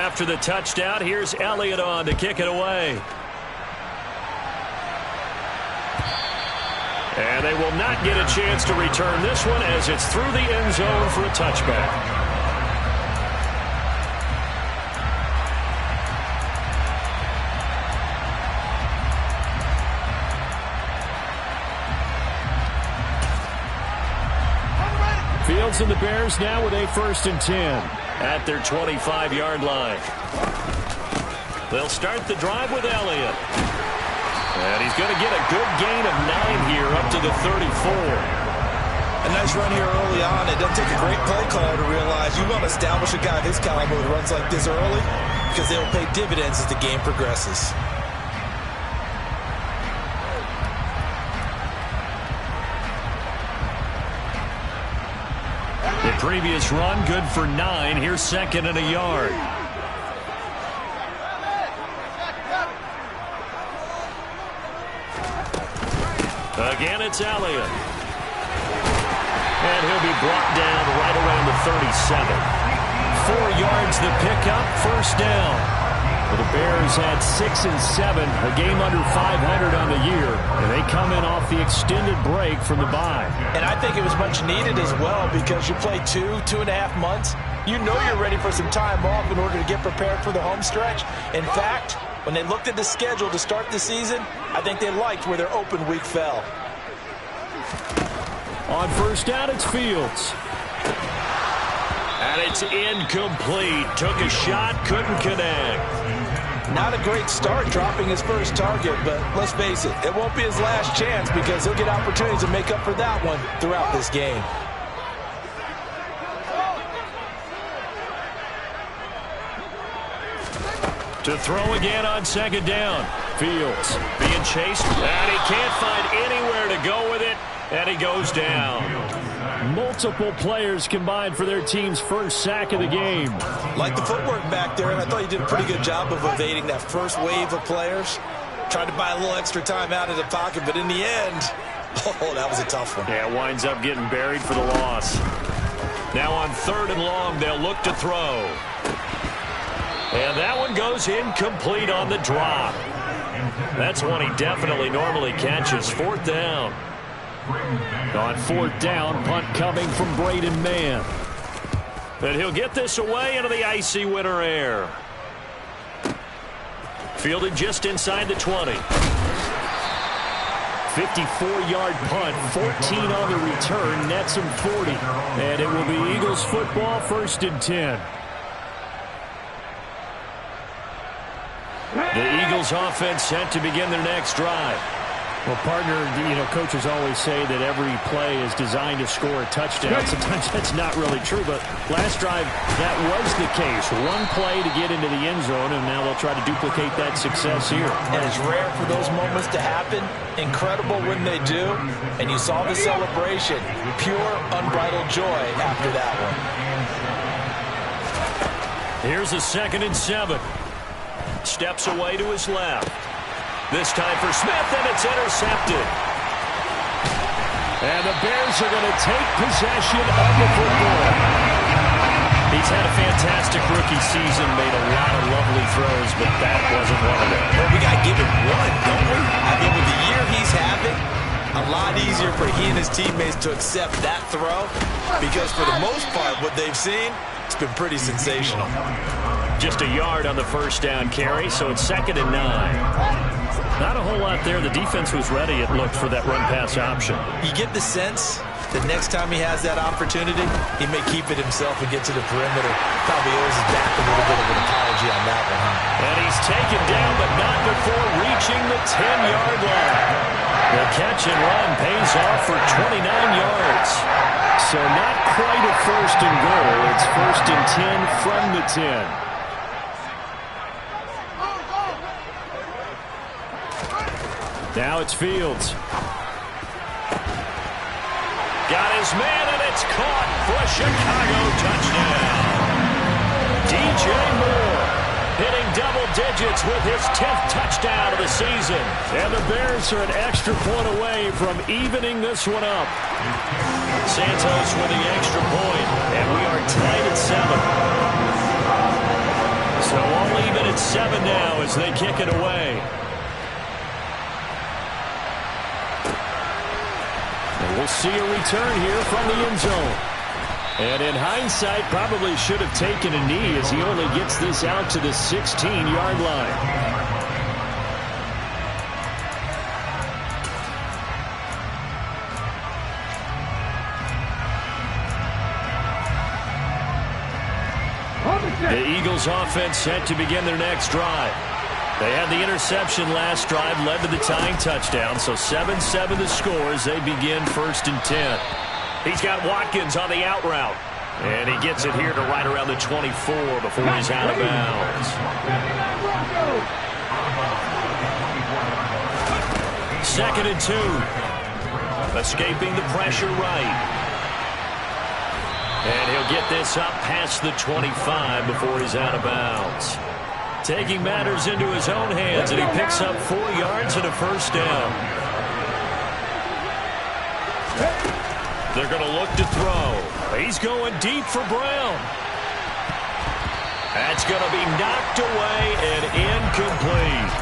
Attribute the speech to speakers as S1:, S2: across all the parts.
S1: After the touchdown, here's Elliott on to kick it away. And they will not get a chance to return this one as it's through the end zone for a touchback. Fields and the Bears now with a 1st and 10 at their 25-yard line. They'll start the drive with Elliott. And he's going to get a good gain of 9 here up to the 34.
S2: A nice run here early on. It doesn't take a great play caller to realize you want to establish a guy of his caliber who runs like this early because they will pay dividends as the game progresses.
S1: The previous run good for 9. Here's 2nd and a yard. Again, it's Elliott. And he'll be brought down right around the 37. 4 yards the pickup, 1st down. Well, the Bears had 6 and 7, a game under 500 on the year, and they come in off the extended break from the bye.
S2: And I think it was much needed as well because you play 2.5 months. You know you're ready for some time off in order to get prepared for the home stretch. In fact, when they looked at the schedule to start the season, I think they liked where their open week fell.
S1: On 1st down, it's Fields. And it's incomplete. Took a shot, couldn't connect.
S2: Not a great start dropping his first target, but let's face it, it won't be his last chance because he'll get opportunities to make up for that one throughout this game.
S1: To throw again on 2nd down. Fields being chased, and he can't find anywhere to go with it, and he goes down. Multiple players combined for their team's first sack of the game.
S2: Like the footwork back there, and I thought he did a pretty good job of evading that first wave of players. Tried to buy a little extra time out of the pocket, but in the end, oh, that was a tough one.
S1: Yeah, winds up getting buried for the loss. Now on 3rd and long, they'll look to throw. And that one goes incomplete on the drop. That's one he definitely normally catches. 4th down. On 4th down, punt coming from Braden Mann. But he'll get this away into the icy winter air. Fielded just inside the 20. 54-yard punt, 14 on the return, nets him 40. And it will be Eagles football, 1st and 10. The Eagles offense set to begin their next drive. Well, partner, coaches always say that every play is designed to score a touchdown. Sometimes that's not really true, but last drive, that was the case. One play to get into the end zone, and now they'll try to duplicate that success here.
S2: And it's rare for those moments to happen. Incredible when they do. And you saw the celebration. Pure, unbridled joy after that one.
S1: Here's a 2nd and 7. Steps away to his left. This time for Smith, and it's intercepted. And the Bears are going to take possession of the football. He's had a fantastic rookie season, made a lot of lovely throws, but that wasn't one of them.
S2: Well, we got to give him one, don't we? I mean, with the year he's having, a lot easier for he and his teammates to accept that throw because for the most part, what they've seen, it's been pretty sensational.
S1: Just a yard on the 1st down carry, so it's 2nd and 9. Not a whole lot there. The defense was ready, it looked, for that run-pass option.
S2: You get the sense that next time he has that opportunity, he may keep it himself and get to the perimeter. Probably owes his back a little bit of an apology on that one, huh?
S1: And he's taken down, but not before reaching the 10-yard line. The catch and run pays off for 29 yards. So not quite a 1st and goal. It's 1st and 10 from the 10. Now it's Fields. Got his man, and it's caught for a Chicago touchdown. DJ Moore hitting double digits with his 10th touchdown of the season. And the Bears are an extra point away from evening this one up. Santos with the extra point, and we are tied at 7. So 7 now as they kick it away. And we'll see a return here from the end zone. And in hindsight, probably should have taken a knee as he only gets this out to the 16-yard line. The Eagles offense set to begin their next drive. They had the interception last drive, led to the tying touchdown, so 7-7 the score as they begin 1st and 10. He's got Watkins on the out route, and he gets it here to right around the 24 before he's out of bounds. 2nd and 2. Escaping the pressure right. And he'll get this up past the 25 before he's out of bounds. Taking matters into his own hands, and he picks up 4 yards and a 1st down. They're going to look to throw. He's going deep for Brown. That's going to be knocked away and incomplete.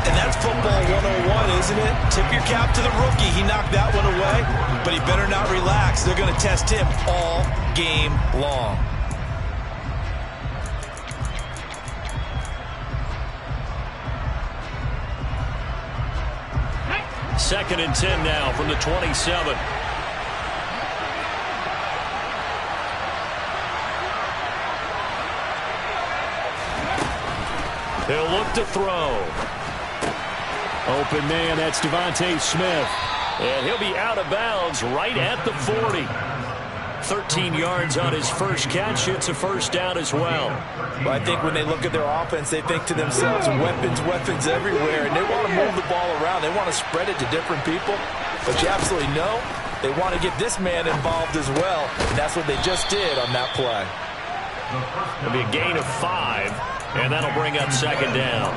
S2: And that's football 101, isn't it? Tip your cap to the rookie. He knocked that one away, but he better not relax. They're going to test him all game long.
S1: Second and 10 now from the 27. He'll look to throw. Open man, that's Devontae Smith. And he'll be out of bounds right at the 40. 13 yards on his first catch. It's a 1st down as well.
S2: Well, I think when they look at their offense, they think to themselves, weapons everywhere, and they want to move the ball around. They want to spread it to different people. But you absolutely know they want to get this man involved as well, and that's what they just did on that play.
S1: It'll be a gain of 5. And that'll bring up 2nd down.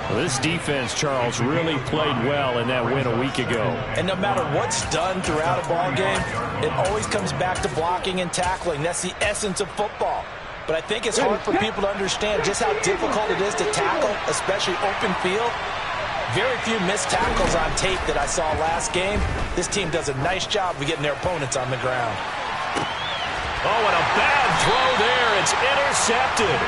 S1: Well, this defense, Charles, really played well in that win a week ago.
S2: And no matter what's done throughout a ball game, it always comes back to blocking and tackling. That's the essence of football. But I think it's hard for people to understand just how difficult it is to tackle, especially open field. Very few missed tackles on tape that I saw last game. This team does a nice job of getting their opponents on the ground.
S1: Oh, and a bad throw there. It's intercepted.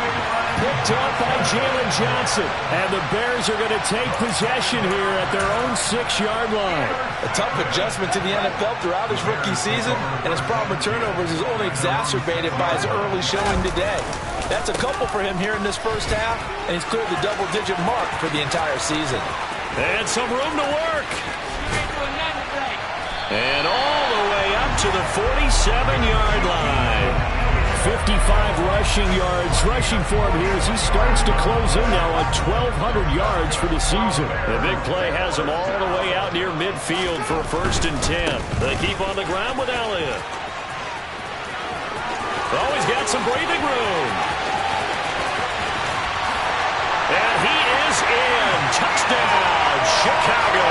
S1: Picked up by Jalen Johnson. And the Bears are going to take possession here at their own 6-yard line.
S2: A tough adjustment to the NFL throughout his rookie season, and his problem with turnovers is only exacerbated by his early showing today. That's a couple for him here in this first half, and he's cleared the double-digit mark for the entire season.
S1: And some room to work. And all the way up to the 47-yard line. 55 rushing yards rushing for him here as he starts to close in now on 1,200 yards for the season. The big play has him all the way out near midfield for a 1st and 10. They keep on the ground with Elliott. Oh, he's got some breathing room. And he is in. Touchdown, Chicago.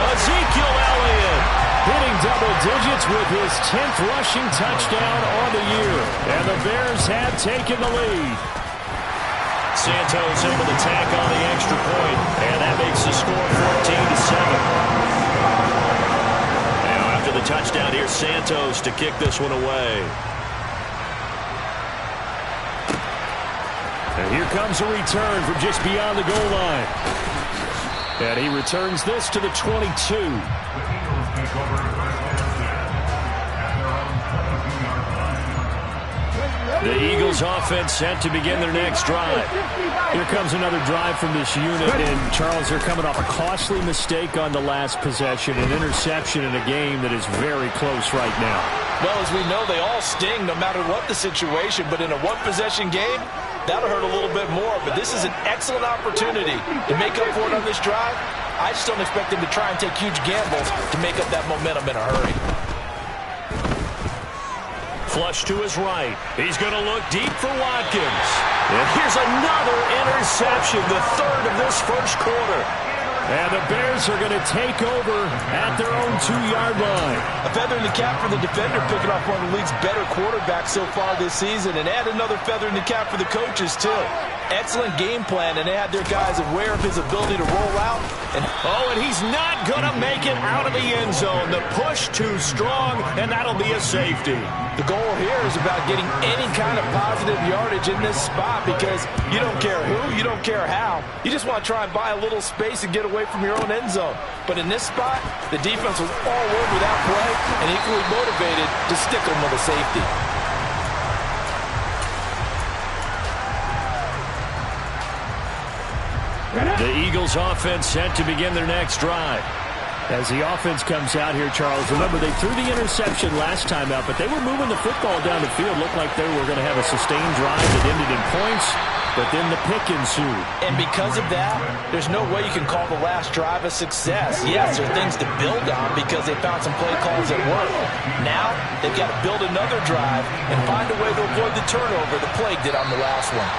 S1: Ezekiel Elliott hitting double digits with his 10th rushing touchdown on the year. And the Bears have taken the lead. Santos able to tack on the extra point, and that makes the score 14-7. Now after the touchdown, here's Santos to kick this one away. And here comes a return from just beyond the goal line. And he returns this to the 22. The Eagles offense set to begin their next drive. Here comes another drive from this unit, and Charles, they're coming off a costly mistake on the last possession, an interception in a game that is very close right now.
S2: Well, as we know, they all sting no matter what the situation, but in a one-possession game, that'll hurt a little bit more, but this is an excellent opportunity to make up for it on this drive. I just don't expect them to try and take huge gambles to make up that momentum in a hurry.
S1: Flush to his right. He's going to look deep for Watkins. And here's another interception, the 3rd of this first quarter. And the Bears are going to take over at their own 2-yard line.
S2: A feather in the cap for the defender, picking off one of the league's better quarterbacks so far this season, and add another feather in the cap for the coaches, too. Excellent game plan, and they had their guys aware of his ability to roll out.
S1: And he's not going to make it out of the end zone. The push too strong, and that'll be a safety.
S2: The goal here is about getting any kind of positive yardage in this spot because you don't care who, you don't care how. You just want to try and buy a little space and get away from your own end zone. But in this spot, the defense was all over that play and equally motivated to stick them with a safety.
S1: The Eagles offense set to begin their next drive.
S3: As the offense comes out here, Charles, remember they threw the interception last time out, but they were moving the football down the field. Looked like they were going to have a sustained drive that ended in points, but then the pick ensued.
S2: And because of that, there's no way you can call the last drive a success. Yes, there are things to build on because they found some play calls that work. Now, they've got to build another drive and find a way to avoid the turnover the play did on the last one.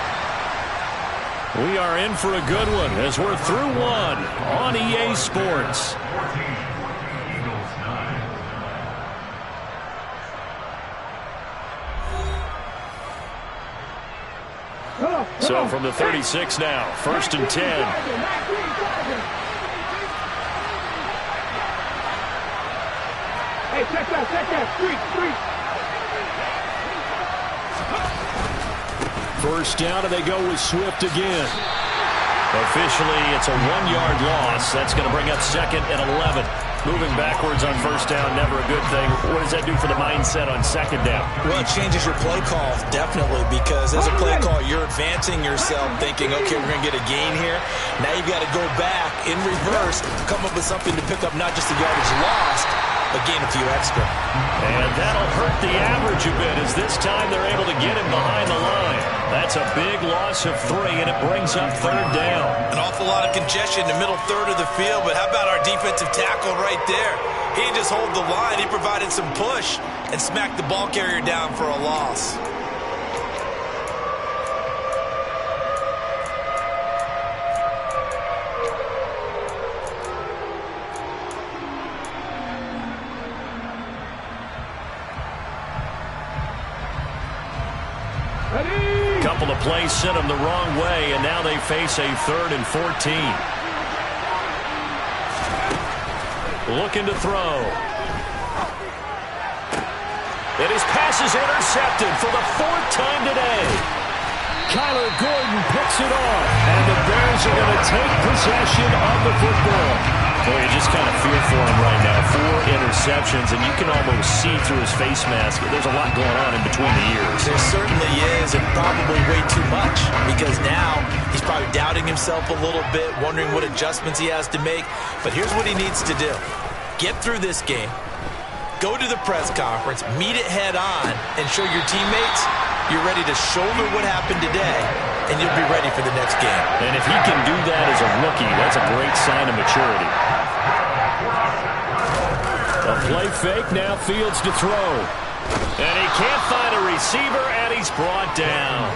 S1: We are in for a good one as we're through one on EA Sports. So from the 36 now, 1st and 10.
S4: Hey, check that, street.
S1: First down, and they go with Swift again. Officially, it's a 1-yard loss. That's going to bring up 2nd and 11. Moving backwards on 1st down, never a good thing. What does that do for the mindset on 2nd down?
S2: Well, it changes your play call, definitely, because as a play call, you're advancing yourself thinking, okay, we're going to get a gain here. Now you've got to go back in reverse, come up with something to pick up not just the yardage lost, but gain a few extra.
S1: And that'll hurt the average a bit as this time they're able to get him behind the line. That's a big loss of 3, and it brings up 3rd down.
S2: An awful lot of congestion in the middle third of the field, but how about our defensive tackle right there? He didn't just hold the line, he provided some push and smacked the ball carrier down for a loss.
S1: Couple of plays sent them the wrong way, and now they face a 3rd and 14. Looking to throw. And his pass is intercepted for the 4th time today.
S3: Kyler Gordon picks it off, and the Bears are going to take possession of the football.
S1: Boy, you just kind of feel for him right now. 4 interceptions, and you can almost see through his face mask. There's a lot going on in between the ears.
S2: There certainly is, and probably way too much, because now he's probably doubting himself a little bit, wondering what adjustments he has to make. But here's what he needs to do. Get through this game, go to the press conference, meet it head on, and show your teammates you're ready to shoulder what happened today, and you'll be ready for the next game.
S1: And if he can do that as a rookie, that's a great sign of maturity. A play fake, now Fields to throw. And he can't find a receiver, and he's brought down.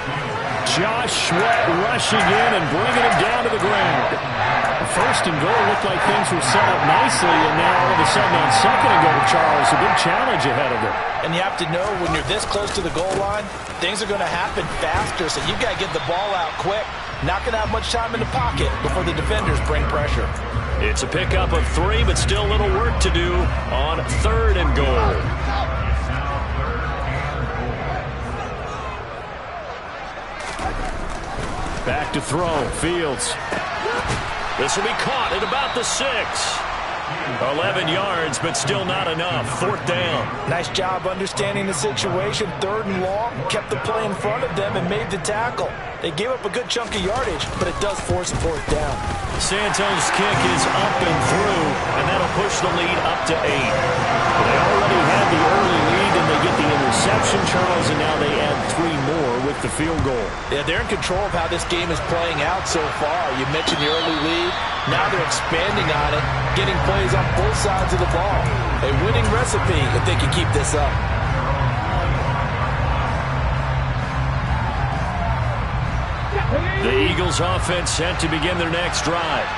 S3: Josh Sweat rushing in and bringing him down to the ground. First and goal looked like things were set up nicely, and now all of a sudden on 2nd and goal, Charles, a big challenge ahead of them.
S2: And you have to know when you're this close to the goal line, things are going to happen faster, so you've got to get the ball out quick. Not going to have much time in the pocket before the defenders bring pressure.
S1: It's a pickup of 3, but still a little work to do on 3rd and goal. Back to throw, Fields. This will be caught at about the 6. 11 yards, but still not enough. 4th down.
S2: Nice job understanding the situation. 3rd and long, kept the play in front of them and made the tackle. They gave up a good chunk of yardage, but it does force a 4th down.
S1: Santos' kick is up and through, and that'll push the lead up to 8. They already had the early lead, and they get the interception, Charles, and now they add 3 more with the field goal.
S2: Yeah, they're in control of how this game is playing out so far. You mentioned the early lead. Now they're expanding on it, getting plays on both sides of the ball. A winning recipe if they can keep this up.
S1: The Eagles offense set to begin their next drive.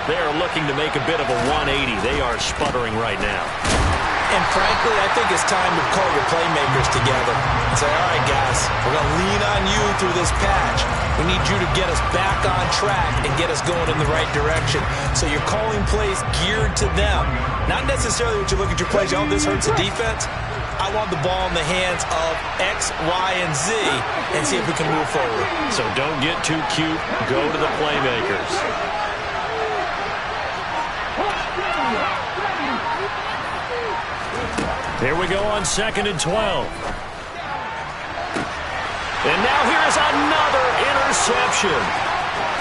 S1: They are looking to make a bit of a 180. They are sputtering right now.
S2: And frankly, I think it's time to call your playmakers together and say, all right, guys, we're going to lean on you through this patch. We need you to get us back on track and get us going in the right direction. So you're calling plays geared to them. Not necessarily what you look at your plays, oh, this hurts the defense. I want the ball in the hands of X, Y, and Z and see if we can move forward.
S1: So don't get too cute. Go to the playmakers. Here we go on 2nd and 12. And now here is another interception.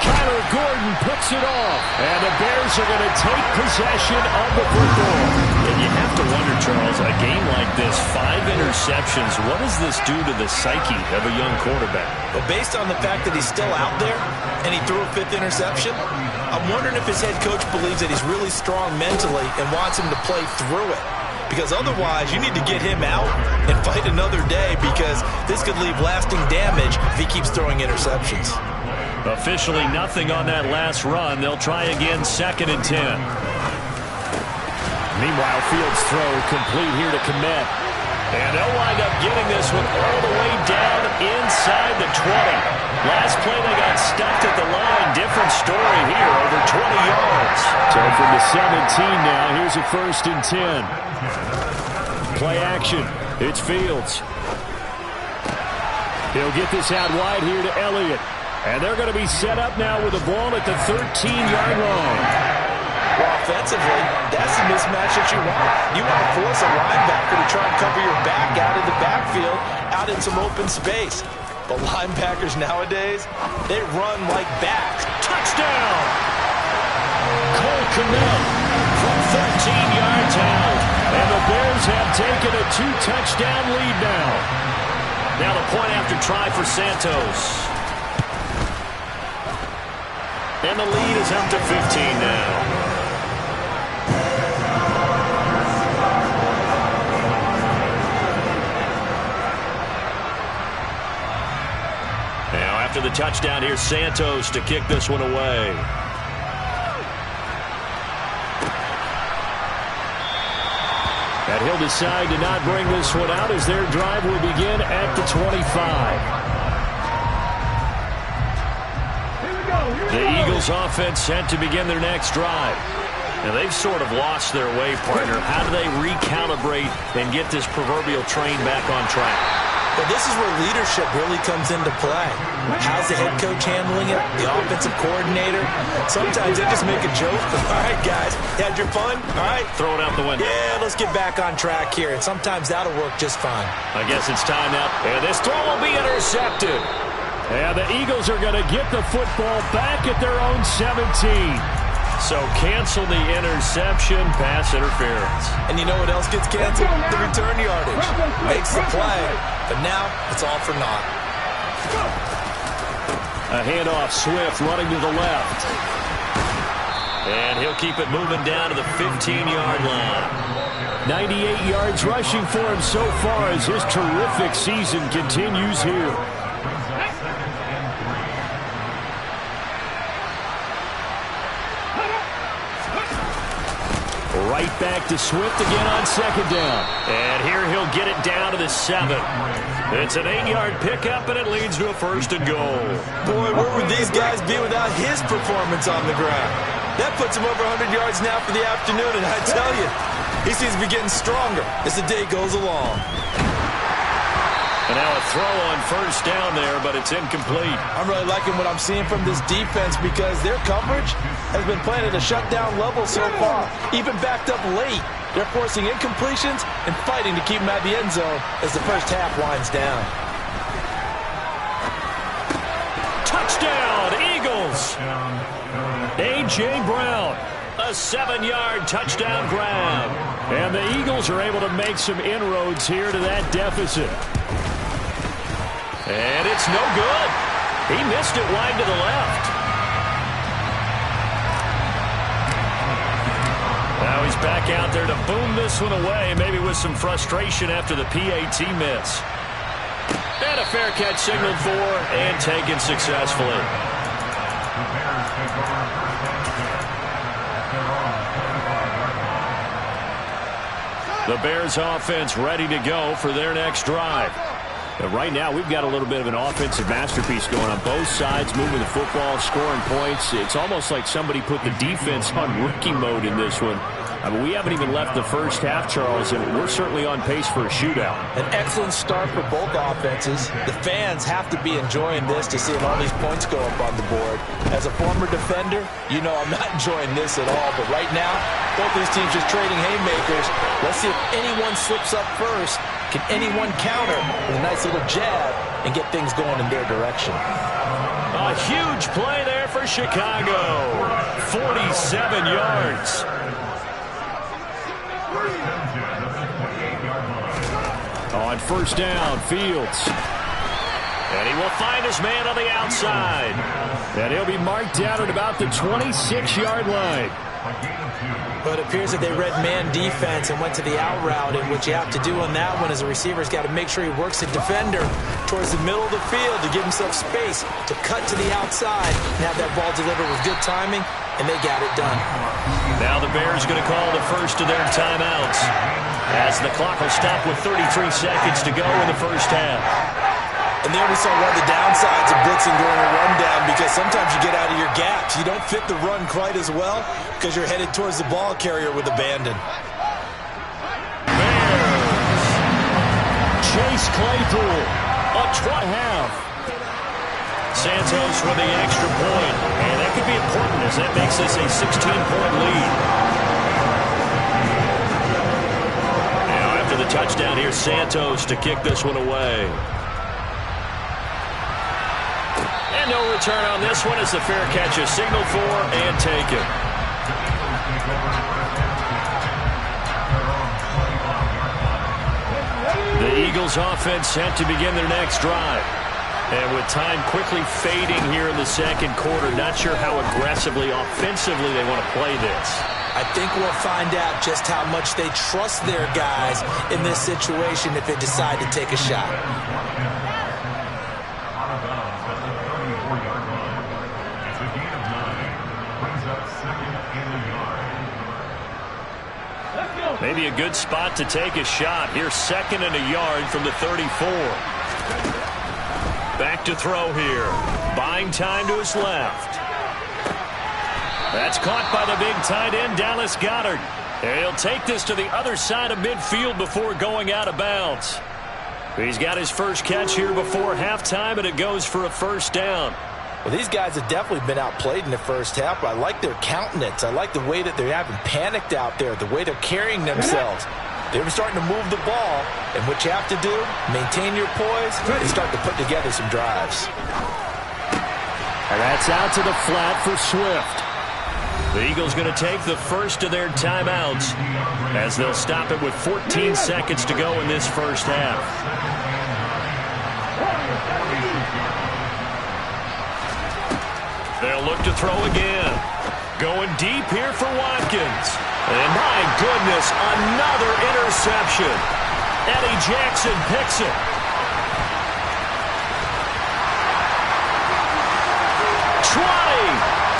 S3: Kyler Gordon picks it off. And the Bears are going to take possession of the football.
S1: And you have to wonder, Charles, a game like this, 5 interceptions, what does this do to the psyche of a young quarterback?
S2: But based on the fact that he's still out there and he threw a 5th interception, I'm wondering if his head coach believes that he's really strong mentally and wants him to play through it. Because otherwise, you need to get him out and fight another day because this could leave lasting damage if he keeps throwing interceptions.
S1: Officially nothing on that last run. They'll try again 2nd and 10.
S3: Meanwhile, Fields' throw complete here to Komet.
S1: And they'll wind up getting this one all the way down inside the 20. Last play they got stuffed at the line. Different story here, over 20 yards.
S3: So from the 17 now, here's a 1st and 10. Play action. It's Fields. He'll get this out wide here to Elliott. And they're going to be set up now with the ball at the 13-yard line.
S2: Well, offensively, that's the mismatch that you want. You want to force a linebacker to try and cover your back out in the backfield, out in some open space. But linebackers nowadays, they run like backs.
S1: Touchdown! Cole Komet from 13 yards out.
S3: And the Bears have taken a 2-touchdown lead now.
S1: Now the point after try for Santos. And the lead is up to 15 now. Now after the touchdown, here's Santos to kick this one away.
S3: And he'll decide to not bring this one out as their drive will begin at the 25.
S1: The Eagles offense set to begin their next drive. And they've sort of lost their way, partner. How do they recalibrate and get this proverbial train back on track?
S2: But this is where leadership really comes into play. How's the head coach handling it? The offensive coordinator? Sometimes they just make a joke. All right, guys, you had your fun? All right.
S1: Throw it out the window.
S2: Yeah, let's get back on track here. And sometimes that'll work just fine.
S1: I guess it's time now. And this throw will be intercepted.
S3: And the Eagles are going to get the football back at their own 17.
S1: So cancel the interception, pass interference.
S2: And you know what else gets canceled? The return yardage. Makes the play, but now it's all for naught.
S3: A handoff, Swift running to the left.
S1: And he'll keep it moving down to the 15-yard line.
S3: 98 yards rushing for him so far as his terrific season continues here. Right back to Swift again on 2nd down.
S1: And here he'll get it down to the 7. It's an 8-yard pickup, and it leads to a 1st and goal.
S2: Boy, where would these guys be without his performance on the ground? That puts him over 100 yards now for the afternoon, and I tell you, he seems to be getting stronger as the day goes along.
S1: And now a throw on 1st down there, but it's incomplete.
S2: I'm really liking what I'm seeing from this defense because their coverage has been playing at a shutdown level so far. Even backed up late, they're forcing incompletions and fighting to keep them out of the end zone as the first half winds down.
S1: Touchdown, Eagles! A.J. Brown, a 7-yard touchdown grab.
S3: And the Eagles are able to make some inroads here to that deficit.
S1: And it's no good. He missed it wide to the left. Now he's back out there to boom this one away, maybe with some frustration after the PAT miss. And a fair catch signaled for and taken successfully. The Bears offense ready to go for their next drive.
S3: But right now, we've got a little bit of an offensive masterpiece going on both sides, moving the football, scoring points. It's almost like somebody put the defense on rookie mode in this one. I mean, we haven't even left the first half, Charles, and we're certainly on pace for a shootout.
S2: An excellent start for both offenses. The fans have to be enjoying this to see all these points go up on the board. As a former defender, you know I'm not enjoying this at all. But right now, both these teams just trading haymakers. Let's see if anyone slips up first. Can anyone counter with a nice little jab and get things going in their direction?
S1: A huge play there for Chicago. 47 yards.
S3: On first down, Fields.
S1: And he will find his man on the outside.
S3: And he'll be marked down at about the 26-yard line.
S2: But it appears that they read man defense and went to the out route, and what you have to do on that one as a receiver's got to make sure he works the defender towards the middle of the field to give himself space to cut to the outside and have that ball delivered with good timing, and they got it done.
S1: Now the Bears going to call the first of their timeouts as the clock will stop with 33 seconds to go in the first half.
S2: And there we saw one of the downsides of blitzing during a rundown, because sometimes you get out of your gaps. You don't fit the run quite as well because you're headed towards the ball carrier with abandon.
S1: Bears.
S3: Chase Claypool, a try half.
S1: Santos with the extra point, and that could be important as that makes this a 16-point lead. Now after the touchdown, here's Santos to kick this one away. And no return on this one as the fair catch is signaled for and taken. The Eagles offense set to begin their next drive. And with time quickly fading here in the second quarter, not sure how aggressively, offensively they want to play this.
S2: I think we'll find out just how much they trust their guys in this situation if they decide to take a shot.
S1: Maybe a good spot to take a shot. Here's 2nd and a yard from the 34. Back to throw here. Buying time to his left. That's caught by the big tight end, Dallas Goedert. And he'll take this to the other side of midfield before going out of bounds. He's got his first catch here before halftime, and it goes for a first down.
S2: Well, these guys have definitely been outplayed in the first half, but I like their countenance. I like the way that they haven't panicked out there, the way they're carrying themselves. They're starting to move the ball, and what you have to do, maintain your poise and start to put together some drives.
S3: And that's out to the flat for Swift.
S1: The Eagles going to take the first of their timeouts as they'll stop it with 14 seconds to go in this first half. They'll look to throw again. Going deep here for Watkins. And my goodness, another interception. Eddie Jackson picks it. 20,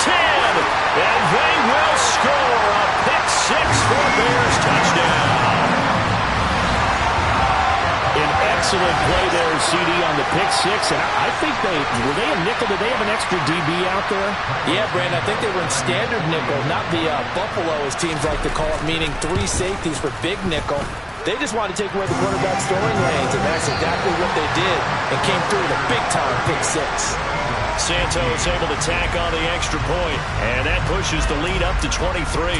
S1: 10, and they will score a pick-6 for Bears touchdown.
S3: An excellent play there, CD, on the pick-6. And I think were they a nickel? Did they have an extra DB out there?
S2: Yeah, Brandon, I think they were in standard nickel, not the Buffalo, as teams like to call it, meaning 3 safeties for big nickel. They just wanted to take away the quarterback's throwing lanes, and that's exactly what they did, and came through with a big-time pick-6.
S1: Santos able to tack on the extra point, and that pushes the lead up to 23.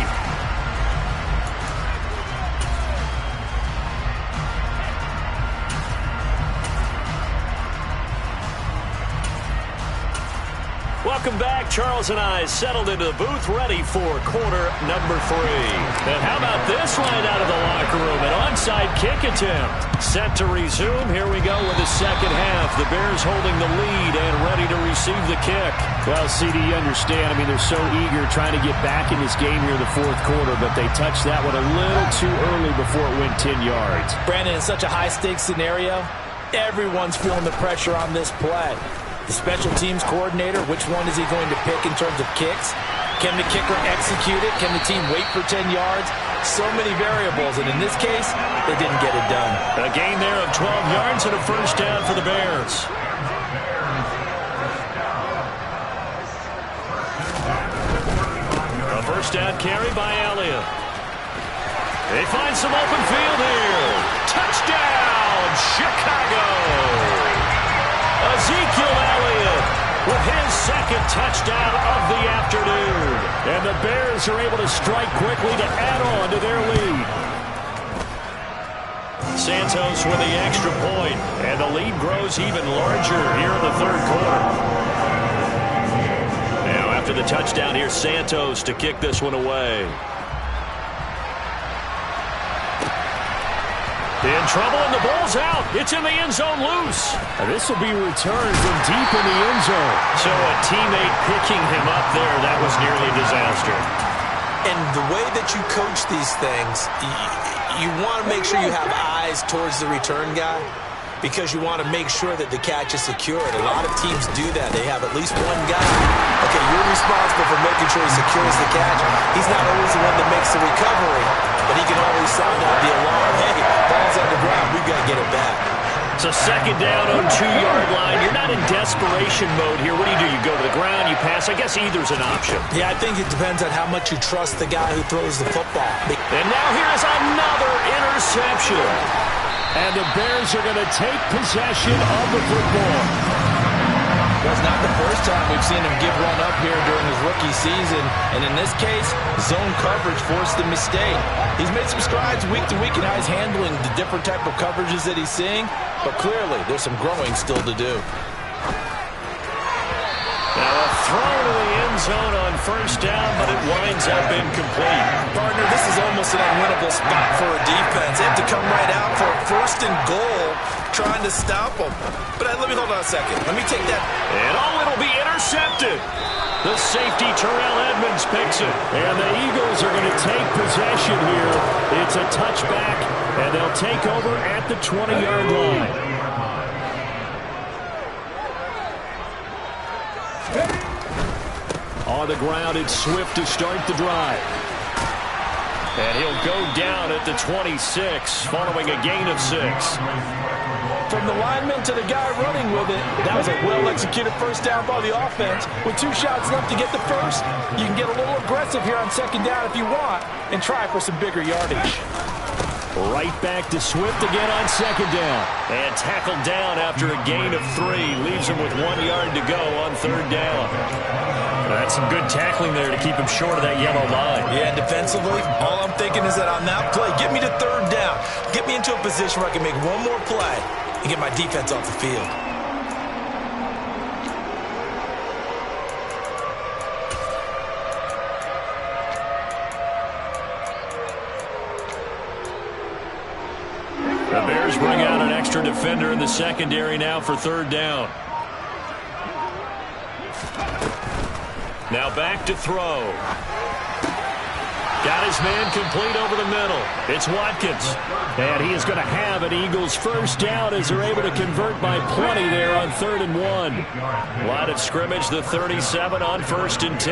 S1: Welcome back. Charles and I settled into the booth, ready for quarter number 3. And how about this line out of the locker room? An onside kick attempt. Set to resume. Here we go with the second half. The Bears holding the lead and ready to receive the kick.
S3: Well, CD, you understand. I mean, they're so eager trying to get back in this game here in the fourth quarter, but they touched that one a little too early before it went 10 yards.
S2: Brandon, in such a high-stakes scenario, everyone's feeling the pressure on this play. The special teams coordinator, which one is he going to pick in terms of kicks? Can the kicker execute it? Can the team wait for 10 yards? So many variables, and in this case, they didn't get it done.
S1: A gain there of 12 yards and a first down for the Bears. A first down carry by Elliott. They find some open field here. Touchdown, Chicago! Ezekiel Elliott with his second touchdown of the afternoon.
S3: And the Bears are able to strike quickly to add on to their lead.
S1: Santos with the extra point, and the lead grows even larger here in the third quarter. Now after the touchdown, here's Santos to kick this one away. In trouble, and the ball's out. It's in the end zone loose.
S3: This will be returned from deep in the end zone.
S1: So a teammate picking him up there, that was nearly a disaster.
S2: And the way that you coach these things, you want to make sure you have eyes towards the return guy because you want to make sure that the catch is secured. A lot of teams do that. They have at least one guy. Okay, you're responsible for making sure he secures the catch. He's not always the one that makes the recovery, but he can always sound out the alarm. Hey, ball's on the ground. We've got to get it back.
S1: It's a second down on 2-yard line. You're not in desperation mode here. What do? You go to the ground, you pass. I guess either's an option.
S2: Yeah, I think it depends on how much you trust the guy who throws the football.
S1: And now here's another interception.
S3: And the Bears are going to take possession of the football.
S2: That's not the first time we've seen him give one up here during his rookie season. And in this case, zone coverage forced the mistake. He's made some strides week to week in how he's handling the different type of coverages that he's seeing. But clearly, there's some growing still to do.
S1: Now a throw to the end zone on first down, but it winds up incomplete.
S2: Partner, this is almost an unwinnable spot for a defense. They have to come right out for a first and goal, trying to stop them. But let me hold on a second. Let me take that.
S1: And it'll be intercepted. The safety, Terrell Edmonds, picks it.
S3: And the Eagles are going to take possession here. It's a touchback, and they'll take over at the 20-yard line. On the ground, it's Swift to start the drive.
S1: And he'll go down at the 26, following a gain of 6.
S2: From the lineman to the guy running with it, that was a well-executed first down by the offense. With 2 shots left to get the first, you can get a little aggressive here on second down if you want and try for some bigger yardage.
S3: Right back to Swift again on second down.
S1: And tackled down after a gain of 3. Leaves him with 1 yard to go on third down. That's some good tackling there to keep him short of that yellow line.
S2: Yeah, defensively, all I'm thinking is that on that play, get me to third down. Get me into a position where I can make one more play and get my defense off the field.
S1: The Bears bring out an extra defender in the secondary now for third down. Now back to throw. Got his man complete over the middle. It's Watkins.
S3: And he is going to have an Eagles first down as they're able to convert by plenty there on 3rd and 1.
S1: Line of scrimmage, the 37 on 1st and 10.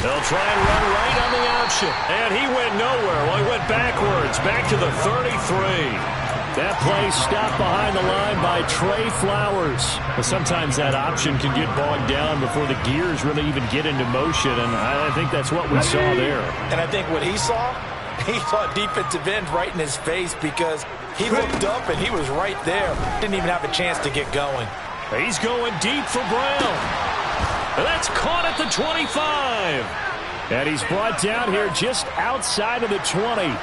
S1: They'll try and run right on the option. And he went nowhere. Well, he went backwards. Back to the 33.
S3: That play stopped behind the line by Trey Flowers. But sometimes that option can get bogged down before the gears really even get into motion, and I think that's what we saw there.
S2: And I think what he saw defensive end right in his face because he looked up and he was right there. Didn't even have a chance to get going.
S1: He's going deep for Brown. And that's caught at the 25.
S3: And he's brought down here just outside of the 20.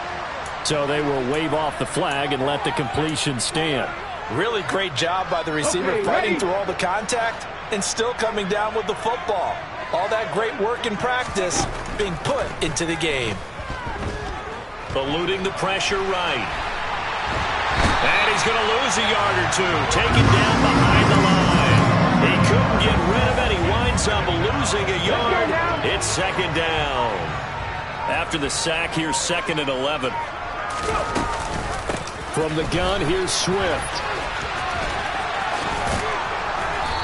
S3: So they will wave off the flag and let the completion stand.
S2: Really great job by the receiver fighting through all the contact and still coming down with the football. All that great work in practice being put into the game.
S1: Eluding the pressure right. And he's going to lose a yard or 2. Taken down behind the line. He couldn't get rid of it. He winds up losing a yard. It's second down. After the sack, here's 2nd and 11.
S3: From the gun, here's Swift.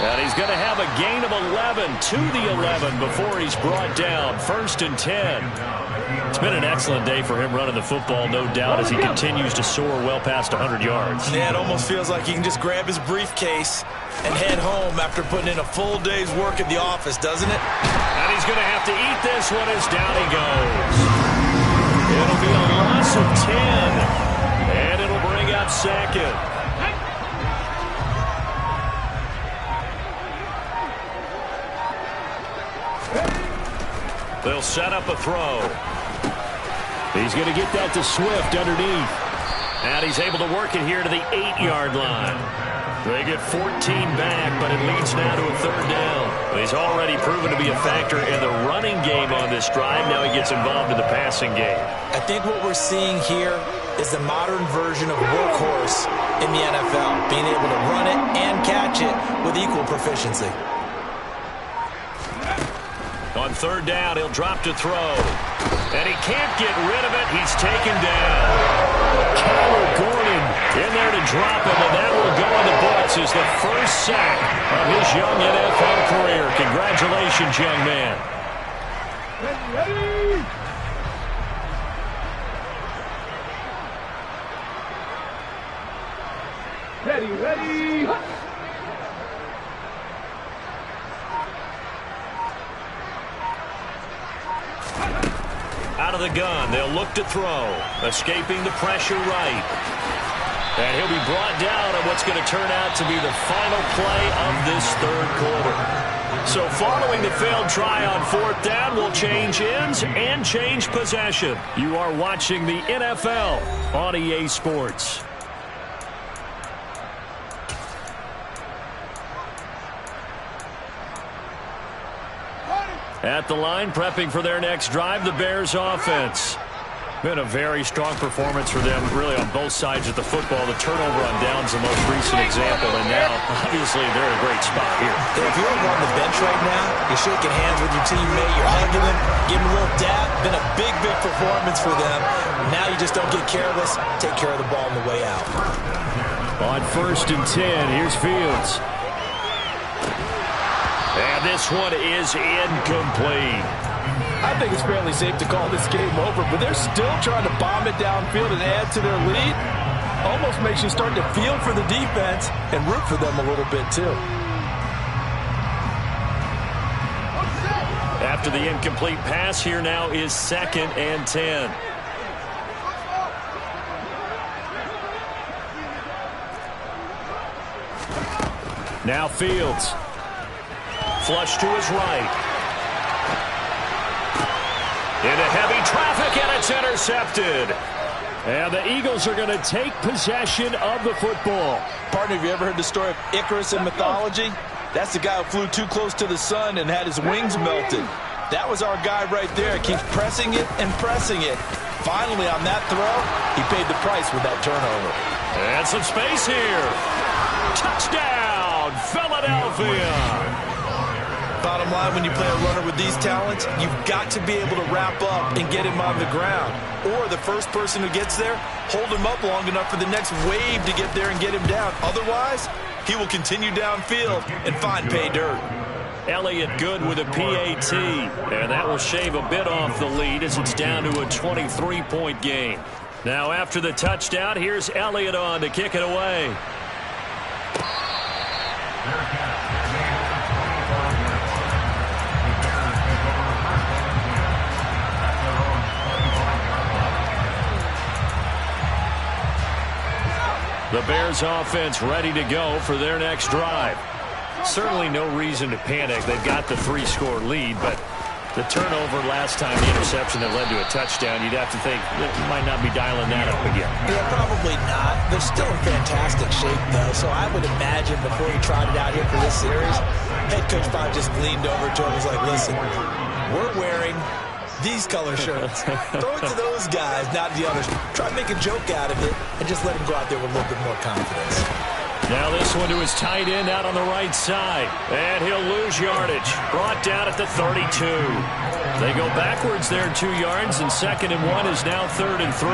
S1: And he's going to have a gain of 11 to the 11 before he's brought down. 1st and 10. It's been an excellent day for him running the football, no doubt, as he continues to soar well past 100 yards.
S2: Yeah, it almost feels like he can just grab his briefcase and head home after putting in a full day's work at the office, doesn't it?
S1: And he's going to have to eat this one as down he goes. It'll be a loss of 10, and it'll bring up 2nd. They'll set up a throw.
S3: He's going to get that to Swift underneath.
S1: And he's able to work it here to the 8-yard line. They get 14 back, but it leads now to a 3rd down. He's already proven to be a factor in the running game on this drive. Now he gets involved in the passing game.
S2: I think what we're seeing here is the modern version of workhorse in the NFL, being able to run it and catch it with equal proficiency.
S1: On 3rd down, he'll drop to throw. And he can't get rid of it. He's taken down.
S3: Kyler Gordon
S1: in there to drop him, and that will go in the books as the first sack of his young NFL career. Congratulations, young man.
S4: Ready, ready.
S1: Out of the gun, they'll look to throw. Escaping the pressure right. And he'll be brought down on what's going to turn out to be the final play of this 3rd quarter. So following the failed try on 4th down, we'll change ends and change possession.
S3: You are watching the NFL on EA Sports.
S1: At the line, prepping for their next drive, the Bears offense. Been a very strong performance for them, really on both sides of the football. The turnover on downs the most recent example, and now, obviously, they're in a great spot here.
S2: If you're over on the bench right now, you're shaking hands with your teammate, you're hugging him, giving him a little dap. Been a big, big performance for them. Now you just don't get careless. Take care of the ball on the way out.
S3: On 1st and 10, here's Fields.
S1: And this one is incomplete.
S5: I think it's fairly safe to call this game over, but they're still trying to bomb it downfield and add to their lead. Almost makes you start to feel for the defense and root for them a little bit, too.
S1: After the incomplete pass, here now is 2nd and 10.
S3: Now Fields.
S1: Flush to his right. Into heavy traffic, and it's intercepted.
S3: And the Eagles are going to take possession of the football.
S5: Partner, have you ever heard the story of Icarus in mythology? That's the guy who flew too close to the sun and had his wings melted. That was our guy right there. Keeps pressing it and pressing it. Finally, on that throw, he paid the price with that turnover.
S1: And some space here. Touchdown, Philadelphia.
S2: Bottom line, when you play a runner with these talents, you've got to be able to wrap up and get him on the ground. Or the first person who gets there, hold him up long enough for the next wave to get there and get him down. Otherwise, he will continue downfield and find pay dirt.
S1: Elliott good with a PAT, and that will shave a bit off the lead as it's down to a 23-point game. Now after the touchdown, here's Elliott on to kick it away. The Bears offense ready to go for their next drive. Certainly no reason to panic. They've got the 3-score lead, but the turnover last time, the interception that led to a touchdown, you'd have to think that might not be dialing that up again.
S2: Yeah, probably not. They're still in fantastic shape, though, so I would imagine before he trotted out here for this series, head coach probably just leaned over to him and was like, listen, we're wearing these color shirts. Throw it to those guys, not the others. Try to make a joke out of it and just let him go out there with a little bit more confidence.
S1: Now this one to his tight end out on the right side. And he'll lose yardage. Brought down at the 32. They go backwards there 2 yards, and 2nd and 1 is now 3rd and 3.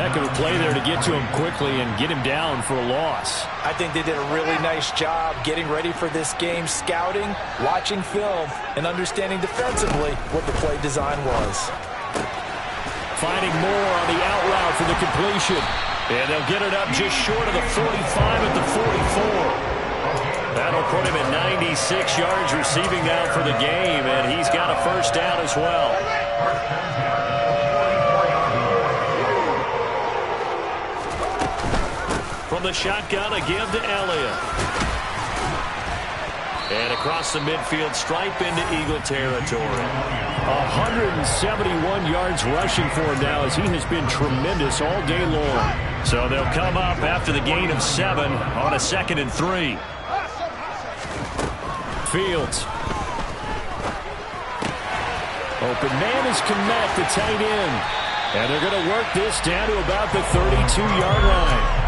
S3: Heck of a play there to get to him quickly and get him down for a loss.
S2: I think they did a really nice job getting ready for this game, scouting, watching film, and understanding defensively what the play design was.
S1: Finding more on the out route for the completion. And they'll get it up just short of the 45 at the 44. That'll put him at 96 yards receiving now for the game, and he's got a first down as well. From the shotgun, a give to Elliott. And across the midfield stripe into Eagle territory.
S3: 171 yards rushing for him now as he has been tremendous all day long.
S1: So they'll come up after the gain of 7 on a 2nd and 3.
S3: Fields. Open man is Kmet, the tight end. And they're going to work this down to about the 32-yard line.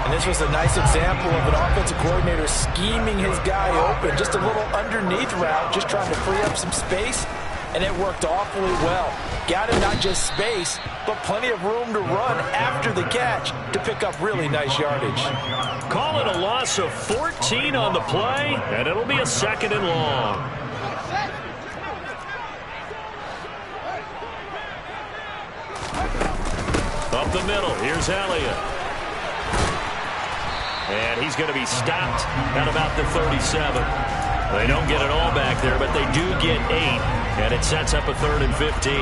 S2: And this was a nice example of an offensive coordinator scheming his guy open. Just a little underneath route, just trying to free up some space. And it worked awfully well. Got him not just space, but plenty of room to run after the catch to pick up really nice yardage.
S1: Call it a loss of 14 on the play, and it'll be a 2nd and long. Up the middle, here's Elliott. And he's going to be stopped at about the 37. They don't get it all back there, but they do get 8. And it sets up a 3rd and 15.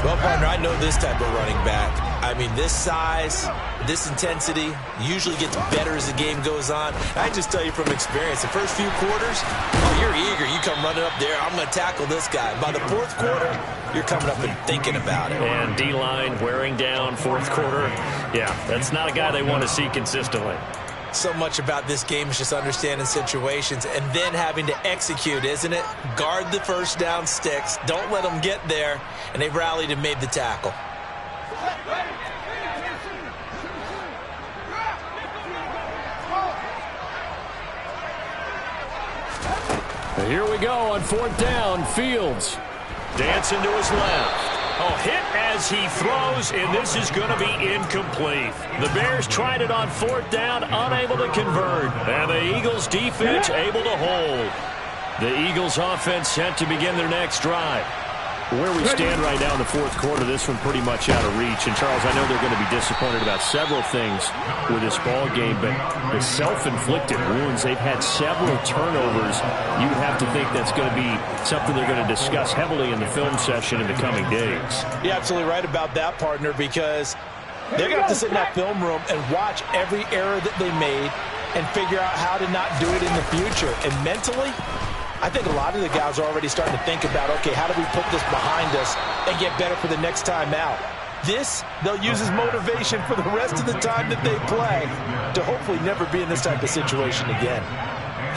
S5: Well, partner, I know this type of running back. I mean, this size, this intensity usually gets better as the game goes on. I just tell you from experience, the first few quarters, oh, you're eager. You come running up there, I'm going to tackle this guy. By the 4th quarter, you're coming up and thinking about it.
S1: And D-line wearing down 4th quarter. Yeah, that's not a guy they want to see consistently.
S5: So much about this game is just understanding situations and then having to execute, isn't it? Guard the first down sticks. Don't let them get there. And they've rallied and made the tackle.
S3: Here we go on 4th down. Fields.
S1: Dancing to his left. Oh, hit as he throws, and this is going to be incomplete. The Bears tried it on 4th down, unable to convert. And the Eagles defense able to hold. The Eagles offense set to begin their next drive.
S3: Where we stand right now in the 4th quarter, this one pretty much out of reach. And, Charles, I know they're going to be disappointed about several things with this ball game, but the self-inflicted wounds, they've had several turnovers. You would have to think that's going to be something they're going to discuss heavily in the film session in the coming days.
S2: You're absolutely right about that, partner, because they're going to have to sit in that film room and watch every error that they made and figure out how to not do it in the future. And mentally, I think a lot of the guys are already starting to think about, okay, how do we put this behind us and get better for the next time out? This, they'll use as motivation for the rest of the time that they play to hopefully never be in this type of situation again.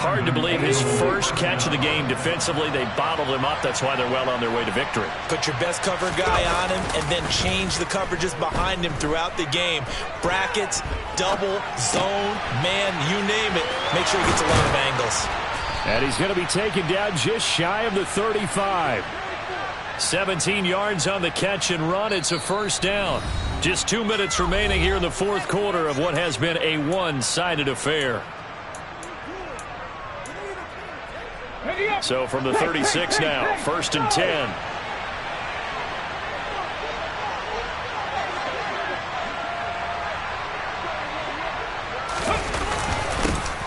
S1: Hard to believe his first catch of the game defensively. They bottled him up. That's why they're well on their way to victory.
S5: Put your best cover guy on him and then change the coverages behind him throughout the game. Brackets, double, zone, man, you name it. Make sure he gets a lot of angles.
S3: And he's going to be taken down just shy of the 35.
S1: 17 yards on the catch and run. It's a first down. Just 2 minutes remaining here in the 4th quarter of what has been a one-sided affair. So from the 36 now, 1st and 10.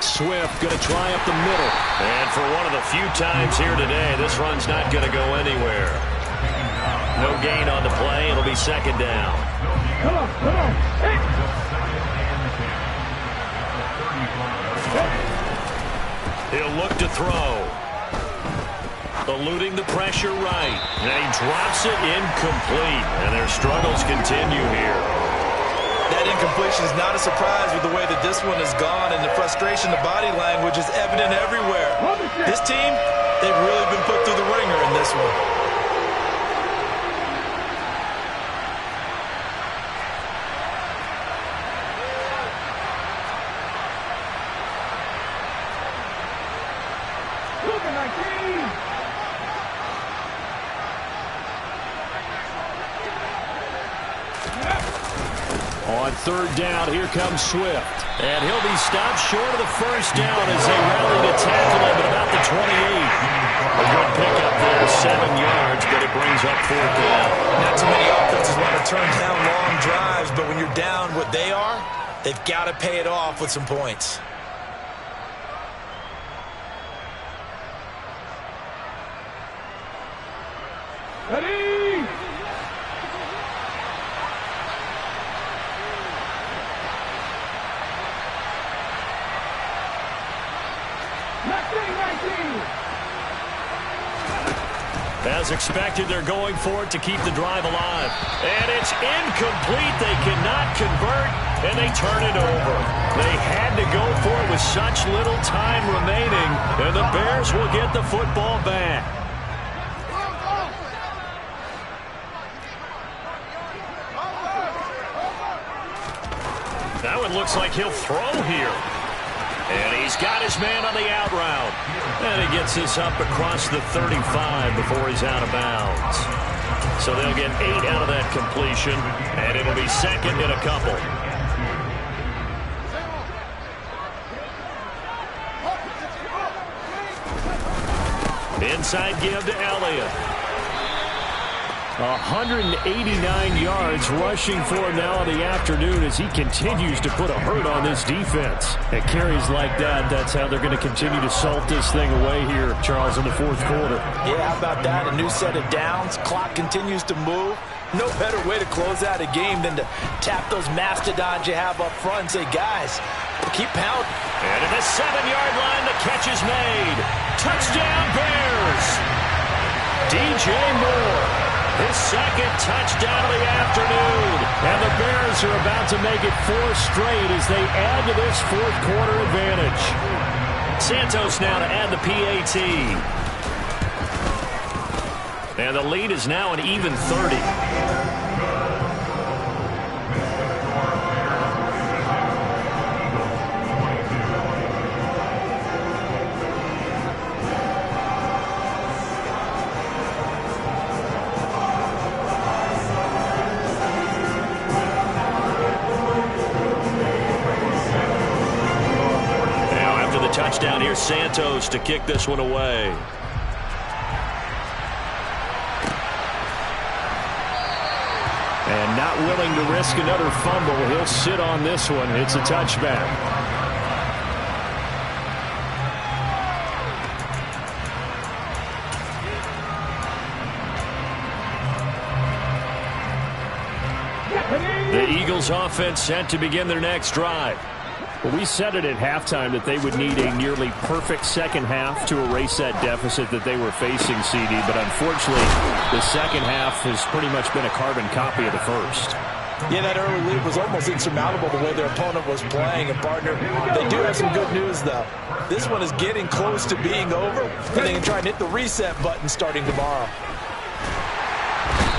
S3: Swift going to try up the middle.
S1: And for one of the few times here today, this run's not going to go anywhere. No gain on the play. It'll be 2nd down.
S4: Come on. Hey.
S1: He'll look to throw. Eluding the pressure right. And he drops it incomplete. And their struggles continue here.
S5: That incompletion is not a surprise with the way that this one has gone, and the frustration, the body language is evident everywhere. This team, they've really been put through the ringer in this one.
S3: On third down, here comes Swift.
S1: And he'll be stopped short of the first down as they rally to tackle him at about the 28. A good pickup there, 7 yards, but it brings up fourth down.
S2: Not too many offenses want to turn down long drives, but when you're down what they are, they've got to pay it off with some points.
S4: Ready!
S1: As expected, they're going for it to keep the drive alive. And it's incomplete. They cannot convert, and they turn it over. They had to go for it with such little time remaining, and the Bears will get the football back. That one looks like he'll throw here. And he's got his man on the out route. And he gets this up across the 35 before he's out of bounds. So they'll get 8 out of that completion, and it'll be second and a couple. Inside give to Elliott.
S3: 189 yards rushing for him now in the afternoon as he continues to put a hurt on this defense. At carries like that, that's how they're going to continue to salt this thing away here, Charles, in the fourth quarter.
S2: Yeah, how about that? A new set of downs. Clock continues to move. No better way to close out a game than to tap those mastodons you have up front and say, guys, keep pounding.
S1: And at the 7-yard line, the catch is made. Touchdown, Bears! DJ Moore. His second touchdown of the afternoon. And the Bears are about to make it 4 straight as they add to this fourth quarter advantage. Santos now to add the PAT. And the lead is now an even 30. Touchdown here, Santos to kick this one away.
S3: And not willing to risk another fumble. He'll sit on this one. It's a touchback. The Eagles offense set to begin their next drive. Well, we said it at halftime that they would need a nearly perfect second half to erase that deficit that they were facing, CD. But unfortunately, the second half has pretty much been a carbon copy of the first.
S2: Yeah, that early lead was almost insurmountable the way their opponent was playing. And, partner, they do have some good news, though. This one is getting close to being over, and they can try and hit the reset button starting tomorrow.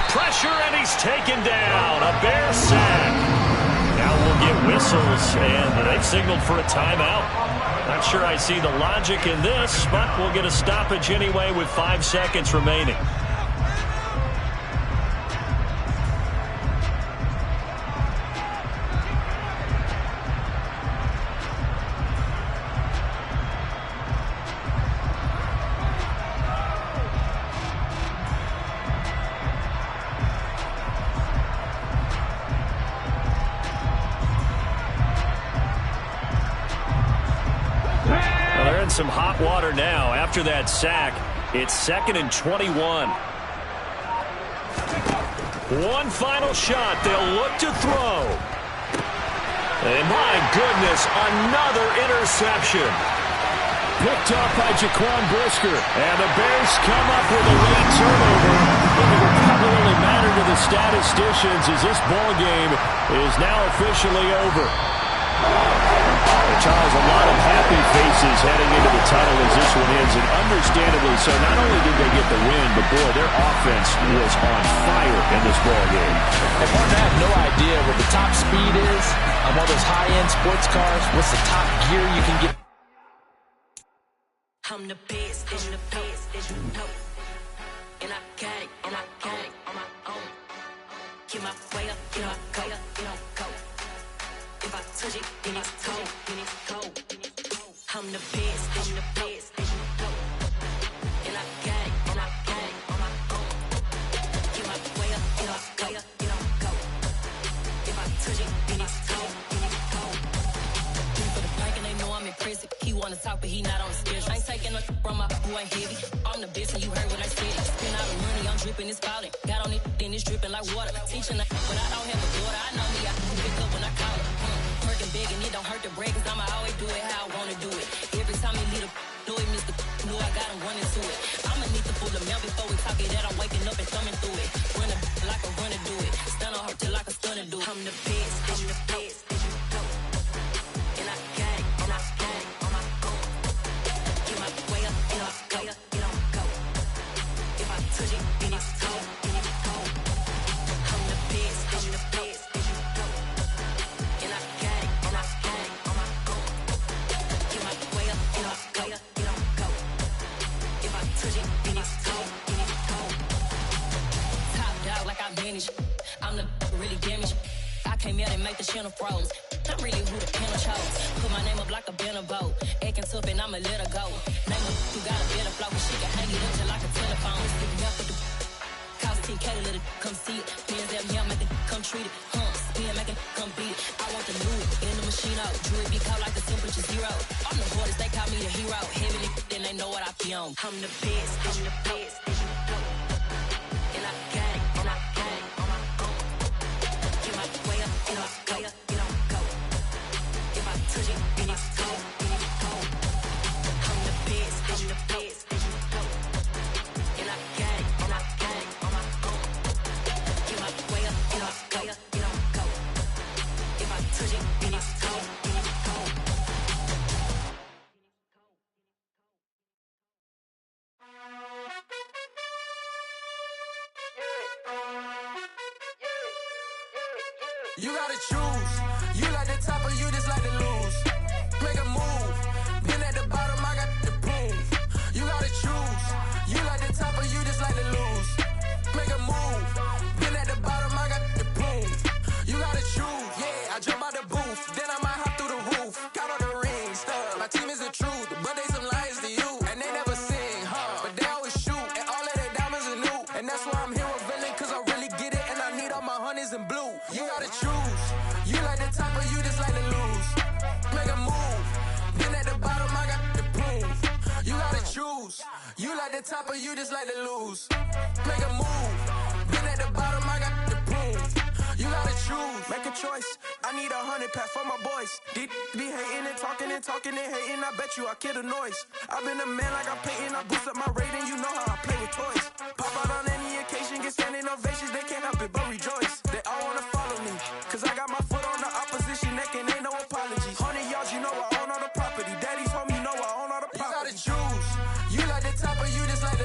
S1: Pressure, and he's taken down. A Bear sack. Now we'll get whistles, and they've signaled for a timeout. Not sure I see the logic in this, but we'll get a stoppage anyway with 5 seconds remaining. Some hot water now after that sack. It's 2nd and 21. One final shot. They'll look to throw. And my goodness, another interception.
S3: Picked up by Jaquan Brisker. And the Bears come up with a late turnover. But it will probably only matter to the statisticians as this ball game is now officially over. Charles, a lot of happy faces heading into the tunnel as this one ends, and understandably so. Not only did they get the win, but boy, their offense was on fire in this ball game.
S2: If I have no idea what the top speed is on one of those high-end sports cars, what's the top gear you can get?
S6: I'm the best, I'm the best, as you know. And I got it, on my own. Get my way up, get my go, go. If I touch it, then it's cold, I'm the best, as you know. And I got it, on my own. Get my way up, get my go. If I touch it, then it's cold, For the bank and they know I'm impressive. He wanna talk, but he not on the schedule. I ain't taking no from my boy ain't heavy. I'm the best and you heard what I said. Spend all the money, I'm dripping, it's falling. Got on it, then it's dripping like water. Teaching but I don't have a daughter. I know me, I can pick up when I call her. Working big and it don't hurt to break, cause I'ma always do it how I wanna do it. Every time he lead a know he missed the know I got him running to it. I'ma need to pull the mail before we talk it that I'm waking up and thumbing through it. Run a like a runner do it. Stun on her till like a stunner do it. I'm the best, as you know. And I got it, on my own. Get my way up, go. If I touch it, then it's cold, I'm the best, as you know. And I got it, on my own. Get my way up, go. If I touch it, then it's cold, Top dog like I vanished. I'm the really damaged. I came out and make the channel froze. I'm really who the panel chose. Put my name up like a banner boat. Acting tough and I'ma let her go. Name her who got a better flow. She can hang it up just like a telephone. Stick me up with the cost 10K to let it come see it. Pins at me, I make it come treat it. Spin, make it come beat it. I want the new in the machine out. Jewelry be cold like the temperature 0. I'm the borders, they call me the hero. Heavy then they know what I be on. I'm the best, as you know. And I got it, on my own. Get my way up, go. If I touch it, then it's cold, I'm the best, as you know. And I got it, on my own. Get my way up, go. If I touch it, then it's cold,
S7: You gotta choose. You like the top or you just like to lose. Make a move. Been at the bottom, I got the proof. You gotta choose. You like the top or you just like to lose. Make a move. Been at the bottom, I got the proof. You gotta choose. Yeah, I jump out the booth. Then I might hop through the roof. Count on the rings. My team is the truth, but they some liars to you. And they never sing, but they always shoot. And all of their diamonds are new. And that's why I'm here with villain, cause I really get it. And I need all my honeys in blue. You gotta choose. You like the top or you just like to lose. Make a move. Been at the bottom, I got the proof. You gotta choose. You like the top or you just like to lose. Make a move. Been at the bottom, I got the proof. You gotta choose. Make a choice. I need 100 pack for my boys. Deep be hating and talking and hating. I bet you I kill the noise. I've been a man like I'm painting. I boost up my rating. You know how I play with toys. Pop out on any occasion, get standing ovations. They can't help it but rejoice. They all wanna follow me, cause I got my foot on the opposition neck and ain't no apologies. 100 yards, you know I own all the property. Daddy's home, you know I own all the property. You gotta choose. You like the top or you just like the